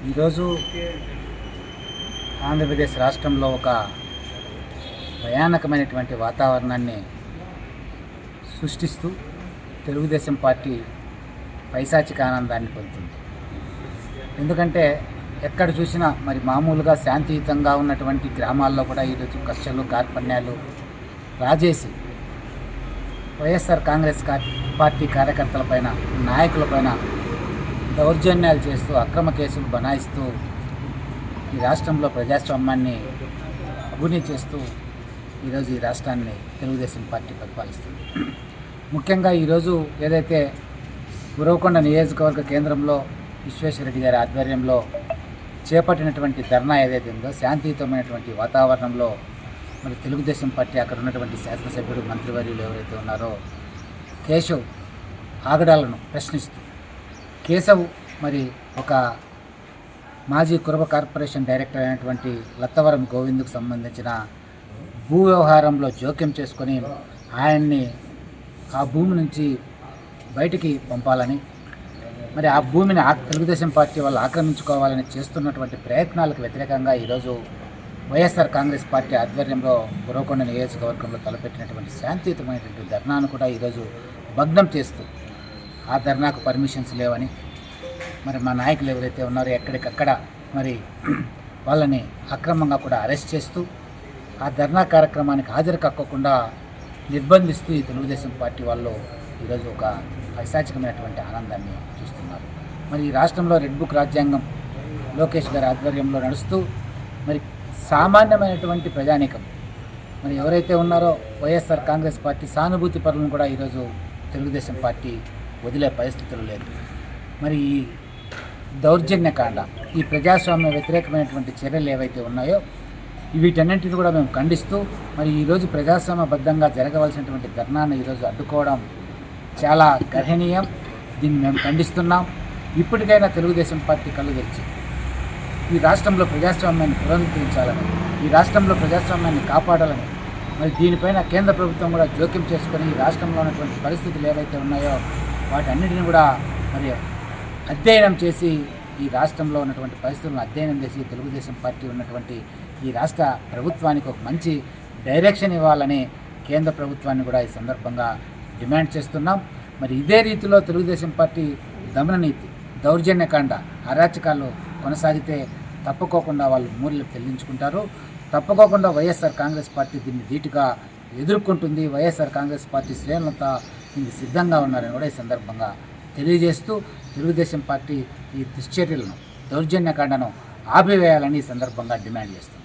ఈరోజు ఆంధ్రప్రదేశ్ రాష్ట్రంలో ఒక భయానకమైనటువంటి వాతావరణాన్ని సృష్టిస్తూ తెలుగుదేశం పార్టీ పైశాచిక ఆనందాన్ని పొందుతుంది. ఎందుకంటే ఎక్కడ చూసినా మరి మామూలుగా శాంతియుతంగా ఉన్నటువంటి గ్రామాల్లో కూడా ఈరోజు కక్షలు కార్పణ్యాలు రాజేసి వైఎస్ఆర్ కాంగ్రెస్ పార్టీ కార్యకర్తలపైన నాయకులపైన దౌర్జన్యాలు చేస్తూ అక్రమ కేసులు బనాయిస్తూ ఈ రాష్ట్రంలో ప్రజాస్వామ్యాన్ని అభివృద్ధి చేస్తూ ఈరోజు ఈ రాష్ట్రాన్ని తెలుగుదేశం పార్టీ పరిపాలిస్తుంది. ముఖ్యంగా ఈరోజు ఏదైతే ఉరవకొండ నియోజకవర్గ కేంద్రంలో విశ్వేశ్వరరెడ్డి గారి ఆధ్వర్యంలో చేపట్టినటువంటి ధర్నా ఏదైతే ఉందో శాంతియుతమైనటువంటి వాతావరణంలో మరి తెలుగుదేశం పార్టీ అక్కడ ఉన్నటువంటి శాసనసభ్యుడు మంత్రివర్యులు ఎవరైతే ఉన్నారో కేశవ్ ఆగడాలను ప్రశ్నిస్తూ కేశవ్ మరి ఒక మాజీ కురబ కార్పొరేషన్ డైరెక్టర్ అయినటువంటి లత్తవరం గోవింద్కు సంబంధించిన భూ వ్యవహారంలో జోక్యం చేసుకొని ఆయన్ని ఆ భూమి నుంచి బయటికి పంపాలని మరి ఆ భూమిని తెలుగుదేశం పార్టీ వాళ్ళు ఆక్రమించుకోవాలని చేస్తున్నటువంటి ప్రయత్నాలకు వ్యతిరేకంగా ఈరోజు వైఎస్ఆర్ కాంగ్రెస్ పార్టీ ఆధ్వర్యంలో ఉరవకొండ నియోజకవర్గంలో తలపెట్టినటువంటి శాంతియుతమైనటువంటి ధర్నాను కూడా ఈరోజు భగ్నం చేస్తూ ఆ ధర్నాకు పర్మిషన్స్ లేవని మరి మా నాయకులు ఎవరైతే ఉన్నారో ఎక్కడికక్కడ మరి వాళ్ళని అక్రమంగా కూడా అరెస్ట్ చేస్తూ ఆ ధర్నా కార్యక్రమానికి హాజరు కాకుండా నిర్బంధిస్తూ ఈ తెలుగుదేశం పార్టీ వాళ్ళు ఈరోజు ఒక పైశాచికమైనటువంటి ఆనందాన్ని చూస్తున్నారు. మరి ఈ రాష్ట్రంలో రెడ్ బుక్ రాజ్యాంగం లోకేష్ గారి ఆధ్వర్యంలో నడుస్తూ మరి సామాన్యమైనటువంటి ప్రజానీకం మరి ఎవరైతే ఉన్నారో వైఎస్ఆర్ కాంగ్రెస్ పార్టీ సానుభూతి పరులను కూడా ఈరోజు తెలుగుదేశం పార్టీ వదిలే పరిస్థితులు లేదు. మరి ఈ దౌర్జన్యకాండ ఈ ప్రజాస్వామ్య వ్యతిరేకమైనటువంటి చర్యలు ఏవైతే ఉన్నాయో వీటన్నింటిని కూడా మేము ఖండిస్తూ మరి ఈరోజు ప్రజాస్వామ్యబద్ధంగా జరగవలసినటువంటి ధర్నాన్ని ఈరోజు అడ్డుకోవడం చాలా గర్హనీయం. దీన్ని మేము ఖండిస్తున్నాం. ఇప్పటికైనా తెలుగుదేశం పార్టీ కళ్ళు తెరిచి ఈ రాష్ట్రంలో ప్రజాస్వామ్యాన్ని పునరుద్ధరించాలని, ఈ రాష్ట్రంలో ప్రజాస్వామ్యాన్ని కాపాడాలని మరి దీనిపైన కేంద్ర ప్రభుత్వం కూడా జోక్యం చేసుకొని ఈ రాష్ట్రంలో ఉన్నటువంటి పరిస్థితులు ఏవైతే ఉన్నాయో వాటన్నిటిని కూడా మరి అధ్యయనం చేసి ఈ రాష్ట్రంలో ఉన్నటువంటి పరిస్థితులను అధ్యయనం చేసి తెలుగుదేశం పార్టీ ఉన్నటువంటి ఈ రాష్ట్ర ప్రభుత్వానికి ఒక మంచి డైరెక్షన్ ఇవ్వాలని కేంద్ర ప్రభుత్వాన్ని కూడా ఈ సందర్భంగా డిమాండ్ చేస్తున్నాం. మరి ఇదే రీతిలో తెలుగుదేశం పార్టీ దమననీతి దౌర్జన్యకాండ అరాచకాలు కొనసాగితే తప్పుకోకుండా వాళ్ళు మూల్యం చెల్లించుకుంటారు. తప్పుకోకుండా వైఎస్ఆర్ కాంగ్రెస్ పార్టీ దీన్ని ధీటుగా ఎదుర్కొంటుంది. వైఎస్ఆర్ కాంగ్రెస్ పార్టీ శ్రేణులంతా దీనికి సిద్ధంగా ఉన్నారని కూడా ఈ సందర్భంగా తెలియజేస్తూ తెలుగుదేశం పార్టీ ఈ దుశ్చర్యలను దౌర్జన్యకాండను ఆపివేయాలని ఈ సందర్భంగా డిమాండ్ చేస్తుంది.